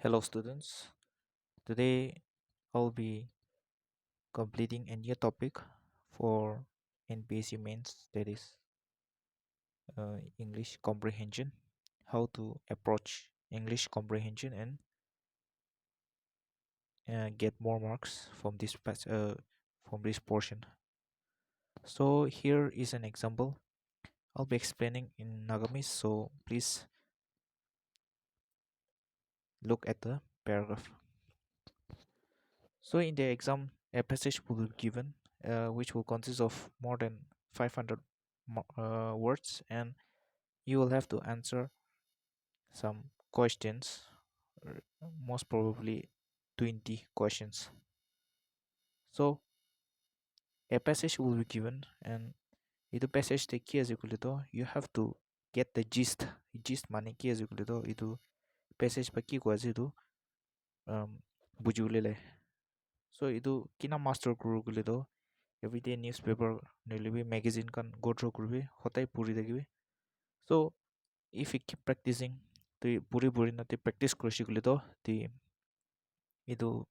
Hello students, today I'll be completing a new topic for NPSC mains, that is English comprehension, how to approach English comprehension and get more marks from from this portion. So here is an example. I'll be explaining in Nagamis, so please look at the paragraph. So in the exam, a passage will be given, which will consist of more than 500 words, and you will have to answer some questions, r- most probably 20 questions. So a passage will be given, and itu passage te ke ajikulito you have to get the gist mane ke ajikulito itu passage pa ke ko ajitu bujulele. So itu kina master kuru kulito everyday newspaper nilibi magazine kan go through kurbi hotai puri degibi. So if you keep practicing the puri na the practice kurishikulido the itu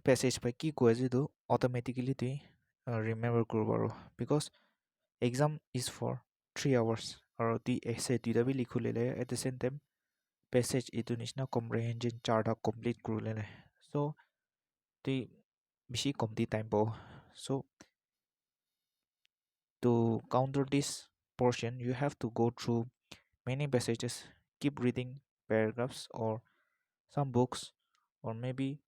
passage by ki koise do automatically the remember kurbaru, because exam is for 3 hours or the essay the bi likhulele at the same time passage itu nishna comprehension charta complete kurulele. So the bishi komti time po. So to counter this portion you have to go through many passages, keep reading paragraphs or some books, or maybe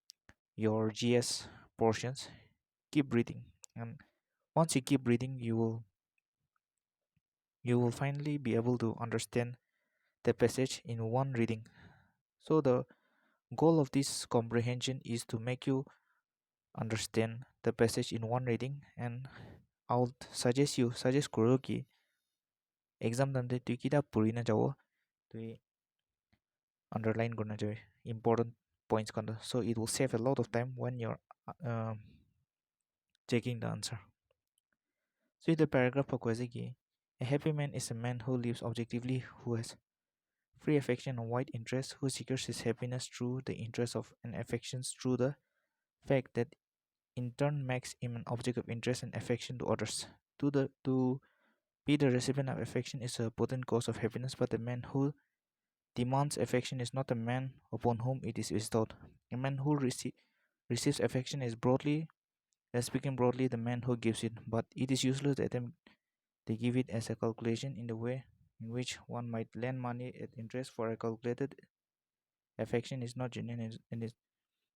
your GS portions. Keep reading, and once you keep reading you will finally be able to understand the passage in one reading. So the goal of this comprehension is to make you understand the passage in one reading, and I'll suggest kuro ki exam dante tui kita puri na jawo tui underline karna jawo important points kanda, so it will save a lot of time when you're checking the answer. So the paragraph proposing a happy man is a man who lives objectively, who has free affection and wide interest, who secures his happiness through the interest of and affections through the fact that in turn makes him an object of interest and affection to others. To be the recipient of affection is a potent cause of happiness, but the man who demands affection is not a man upon whom it is bestowed. A man who receives affection is speaking broadly, the man who gives it, but it is useless to attempt they give it as a calculation in the way in which one might lend money at interest for a calculated affection is not genuine and is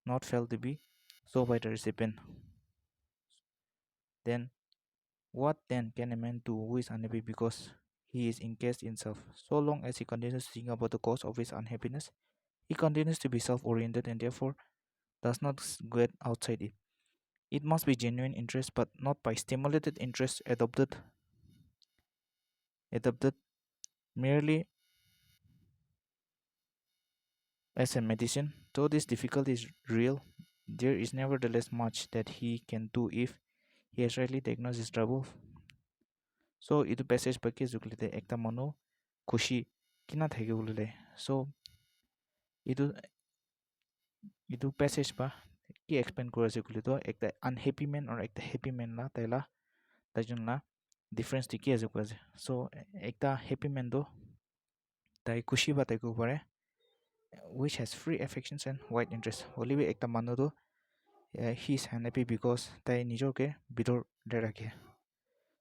not felt to be so by the recipient. Then what then can a man do who is unhappy because he is encased in self? So long as he continues to think about the cause of his unhappiness, he continues to be self-oriented and therefore does not get outside it. It must be genuine interest, but not by stimulated interest adopted merely as a medicine. Though this difficulty is real, there is nevertheless much that he can do if he has rightly diagnosed his trouble. So itu passage pake जुक्लिते एकता मनो खुशी किन थाके उलले. So itu passage pa ki explain kura जुक्लितो Ekta unhappy man or Ekta happy man la taila tajun la difference ti ki ajukaje. So ekta happy man do tai खुशी ba tai ko pare which has free affections and wide interest. Only ekta manu do he is unhappy because tai nijor ke bidor de rakhe.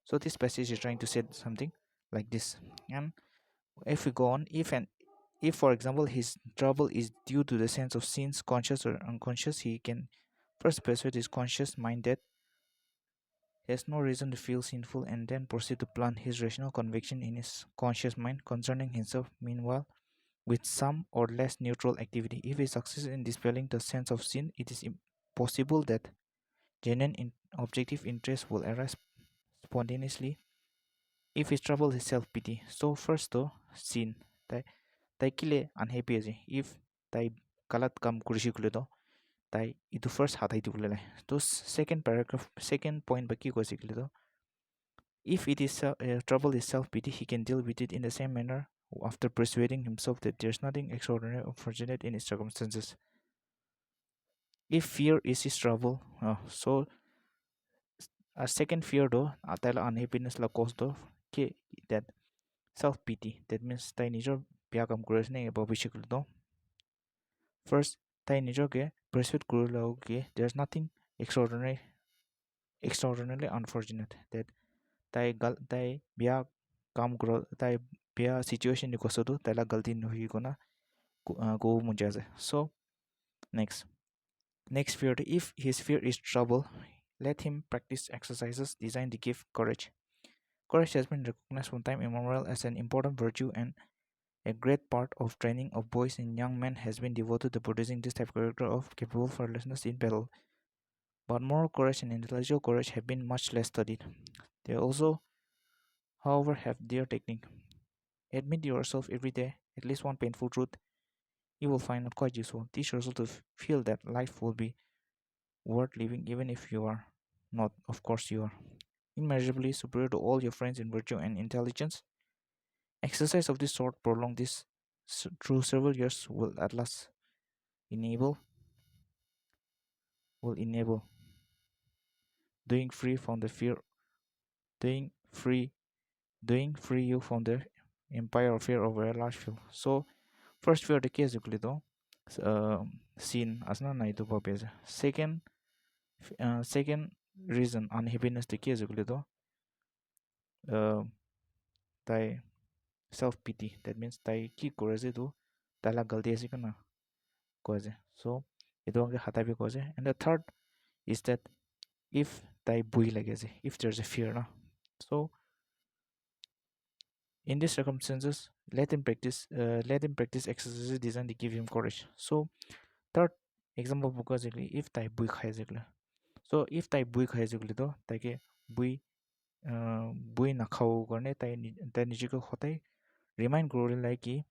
So this passage is trying to say something like this. And if we go on, if for example his trouble is due to the sense of sins, conscious or unconscious, he can first persuade his conscious mind that he has no reason to feel sinful, and then proceed to plant his rational conviction in his conscious mind concerning himself, meanwhile with some or less neutral activity. If he succeeds in dispelling the sense of sin, it is possible that genuine objective interest will arise spontaneously. If his trouble is self-pity, so first though sin tai kile unhappy aje if tai kalat kam kurishi kule to tai itu first hatai tu kule. To second paragraph second point baki kosi kule to if it is trouble is self-pity, he can deal with it in the same manner after persuading himself that there's nothing extraordinary or fortunate in his circumstances. If fear is his trouble, so a second fear though, atala unhappiness la cause though, ke that self pity. That means tai nijor bia kam kures ne bhabishya though. First, tai nijor ke persuade kuru lau ke there's nothing extraordinary, extraordinarily unfortunate. That tai bia kam kuro tai bia situation ni koso do tai la galti no hi kona go munjaze. So next. Next fear, if his fear is trouble, let him practice exercises designed to give courage. Courage has been recognized from time immemorial as an important virtue, and a great part of training of boys and young men has been devoted to producing this type of character of capable fearlessness in battle. But moral courage and intellectual courage have been much less studied. They also, however, have their technique. Admit yourself every day at least one painful truth you will find it quite useful. Teach yourself to feel that life will be worth living even if you are not. Of course, you are immeasurably superior to all your friends in virtue and intelligence. Exercise of this sort prolonged this through several years will at last enable will enable doing free from the fear doing free doing free you from the empire of fear over a large field. So first fear the case to seen as na nai to papes. Second reason unhappiness the case to tai self pity. That means tai ki kore to tai la galti ase kana cause. So it don't get hatabi cause. And the third is that if tai bui like if there's a fear na. So in these circumstances let him practice exercises designed to give him courage. So third example because if tai bui khai so if tai bui khai to tai ke bui bui na khau गर्ने tai निजीको खतै remind grow like कि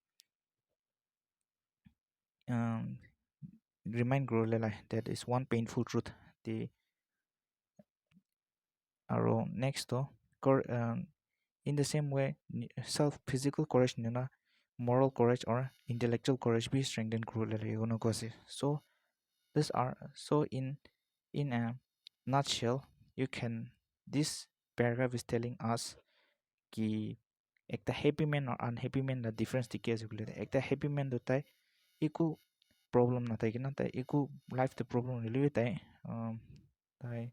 remind grow like that is one painful truth the arrow next to in the same way self physical courage nina moral courage or intellectual courage be strengthened grow like so these are so in a nutshell you can this paragraph is telling us कि एक happy man or unhappy man the difference the case एक happy man तो ताई eco problem ना ताई कि ना ताई eco life the problem really ताई ताई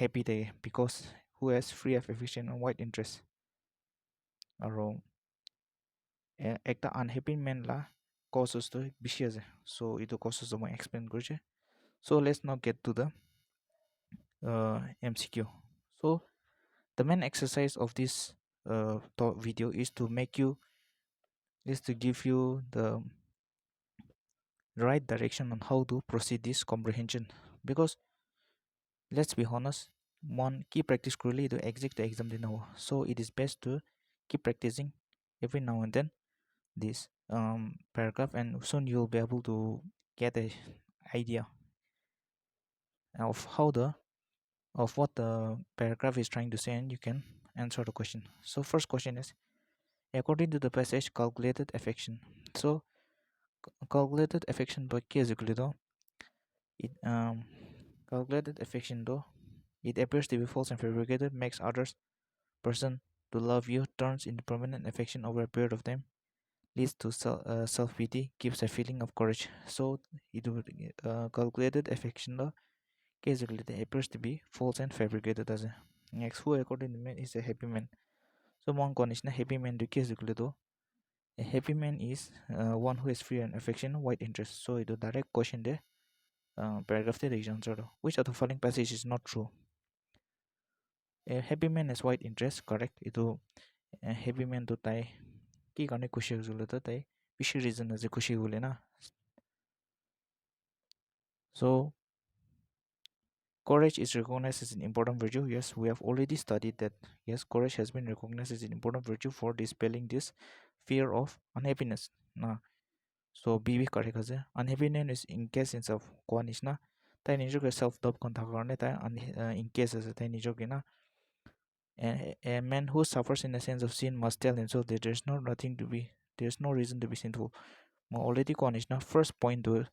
happy ताई because who has free of efficient and wide interest और एक unhappy man ला causes तो vicious है so इतो causes तो मैं explain करूँ so let's now get to the MCQ. So the main exercise of this video is to give you the right direction on how to proceed this comprehension because let's be honest one key practice cruelly to exit the exam now so it is best to keep practicing every now and then this paragraph and soon you'll be able to get a idea of what the paragraph is trying to say and you can answer the question. So first question is according to the passage calculated affection. So calculated affection by though it calculated affection though it appears to be false and fabricated makes others person to love you turns into permanent affection over a period of time leads to self pity gives a feeling of courage. So it would calculated affection though it appears to be false and fabricated as a next who according to man is a happy man. So one condition happy man to case though a happy man is one who is free and affection wide interest. So it a direct question there paragraph the answer which of the following passage is not true. A happy man has wide interest correct itu happy man to tai के गर्ने खुसी हुले त tai विशेष region चाहिँ खुसी हुलेन. So courage is recognized as an important virtue. Yes, we have already studied that. Yes, courage has been recognized as an important virtue for dispelling this fear of unhappiness. Na so BB correct has unhappiness is in case in self कोनिस ना ताई निजो के self doubt kon thakar ne ताई in case as ताई निजो के ना A man who suffers in a sense of sin must tell himself that there's no reason to be sinful. म already कनिस ना first point do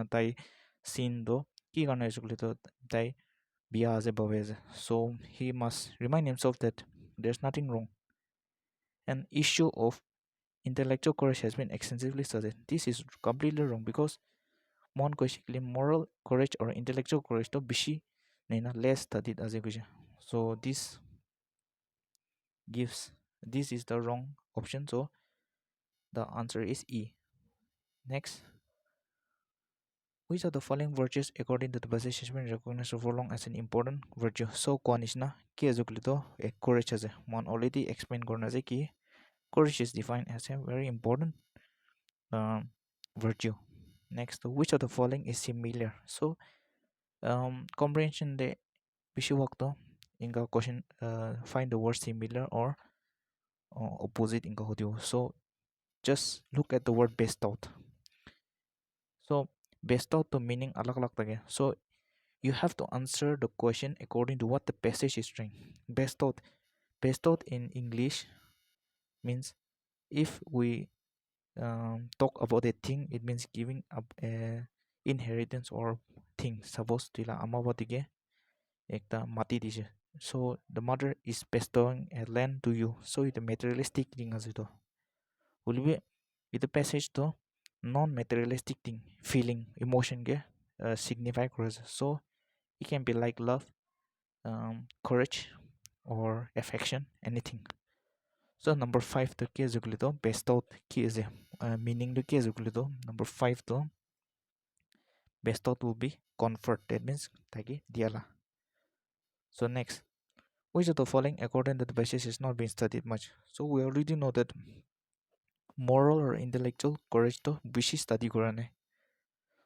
tai sin do ki garna isukli to tai biya as a bavez. So he must remind himself that there's nothing wrong. An issue of intellectual courage has been extensively studied. This is completely wrong because mon basically moral courage or intellectual courage to bishi naina less studied as a kuja. So gives this is the wrong option. So the answer is E. Next, which of the following virtues according to the passage has been recognized for long as an important virtue? So konishna ki azuklito a courage as a one already explained gornaze ki courage is defined as a very important virtue. Next, which of the following is similar? So comprehension de Pishiwakto inga question find the word similar or opposite inga hodio. So just look at the word best out. So best out to meaning alag alag tage. So you have to answer the question according to what the passage is saying. Best out in English means if we talk about a thing, it means giving up a inheritance or thing. Suppose tila amabatige ekta mati dise. So the mother is bestowing a land to you. So it's a materialistic thing as it will be with the passage to non-materialistic thing, feeling, emotion ge signify cross. So it can be like love, courage, or affection, anything. So number five to ke zuglito best out ki is meaning to ke zuglito number five to best out will be comfort. That means tagi diala. So next, which of the following according to the basis is not being studied much? So we already know that moral or intellectual courage to bishi study korane.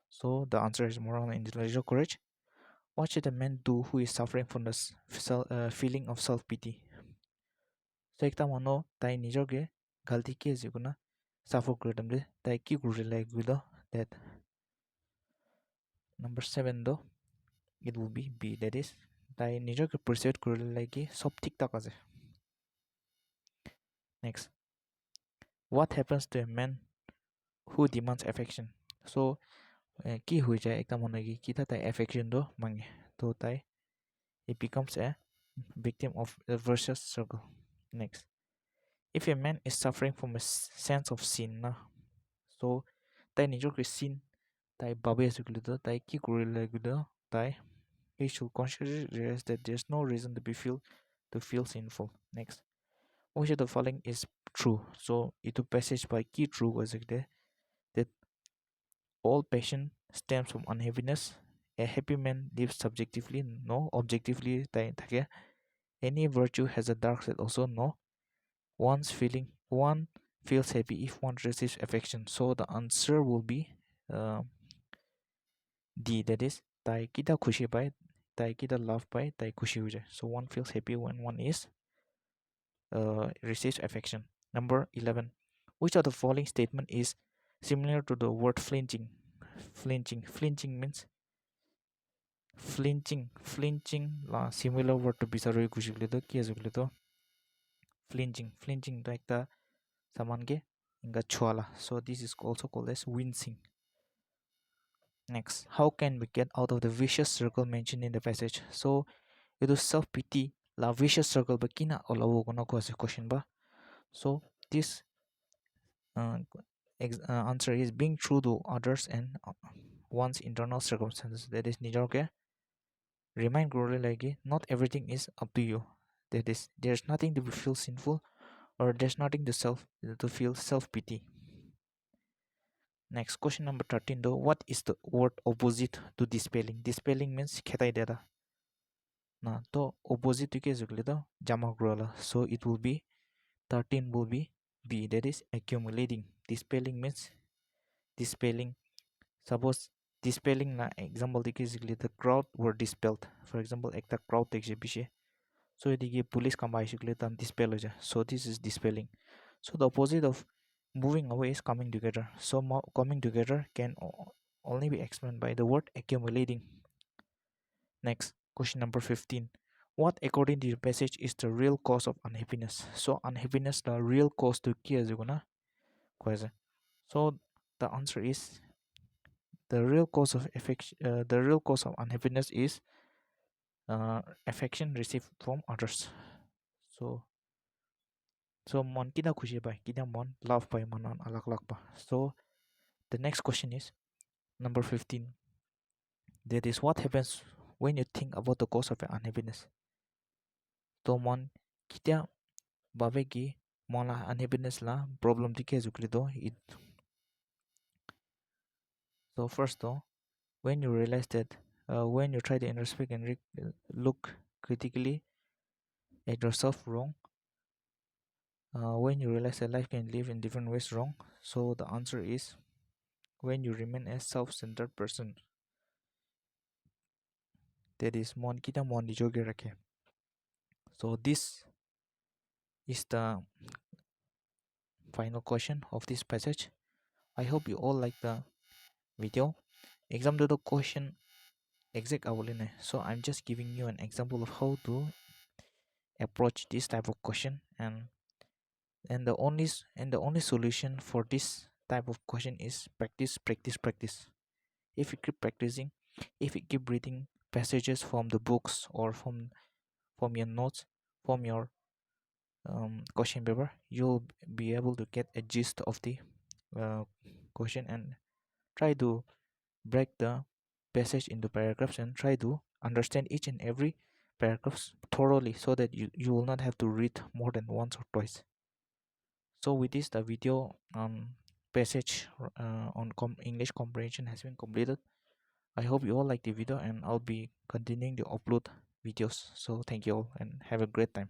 So the answer is moral and intellectual courage. What should a man do who is suffering from the feeling of self pity? So ekta mano tai nijorge galti ki jikuna suffer kurdamde tai ki kurre like gudo that number 7 though it will be B, that is tai nijorge persuade kurle like sob thik tak ase. Next, what happens to a man who demands affection? So ki hui jai ekta mano ki kita tai affection do mange to tai it becomes a victim of a vicious circle. Next, if a man is suffering from a sense of sin na, so tai nijorge sin tai babe asuklido tai ki kurle gudo tai he should consciously realize that there's no reason to feel sinful. Next, which of the following is true? So itu passage by key true was that all passion stems from unhappiness. A happy man lives subjectively, no objectively. Any virtue has a dark side also, no. One feels happy if one receives affection. So the answer will be uh, D, that is tai kita khushi pai, tai kita love pai, tai khushi ho jaye. So one feels happy when one is receives affection. Number 11. Which of the following statement is similar to the word flinching? Flinching means flinching la similar word to bisaroi kushikle to ki azukle to flinching to ekta saman ge inga chwala. So this is also called as wincing. Next, how can we get out of the vicious circle mentioned in the passage? So it is self pity la vicious circle ba kina olawo kono ko ase question ba. So this uh, answer is being true to others and one's internal circumstances. That is nijorke remind growly like not everything is up to you. That is there's nothing to feel sinful or there's nothing to feel self pity. Next question number 13 though, what is the word opposite to dispelling? Dispelling means khetai dera. Na to opposite to ke zukle to jama grola. So it will be 13 will be B, that is accumulating. Dispelling means dispelling. Suppose dispelling na example basically the crowd were dispelled. For example, ekta crowd takes a so the police come by dispel. So this is dispelling. So the opposite of moving away is coming together. So coming together can only be explained by the word accumulating. Next, question number 15. what according to the passage is the real cause of unhappiness? So unhappiness the real cause to ki azuguna question. So the answer is the real cause of affection. The real cause of unhappiness is affection received from others. So mon kita khushi pai, kita mon love pai manan alak alak pa. So the next question is number 15. That is what happens when you think about the cause of your unhappiness. So mon kita babe ki mon la unhappiness la problem ti ke zukri do it. So first though, when you realize that when you try to introspect and look critically at yourself wrong, when you realize that life can live in different ways wrong, so the answer is when you remain a self-centered person. That is mon kita mon di joge rakhe. So this is the final question of this passage. I hope you all like the video. Exam to the question exact awalina. So I'm just giving you an example of how to approach this type of question, and the only solution for this type of question is practice, practice, practice. If you keep practicing, if you keep reading passages from the books or from your notes, from your question paper, you'll be able to get a gist of the uh, question and try to break the passage into paragraphs and try to understand each and every paragraphs thoroughly so that you will not have to read more than once or twice. So with this the video passage on English comprehension has been completed. I hope you all like the video and I'll be continuing to upload videos. So thank you all and have a great time.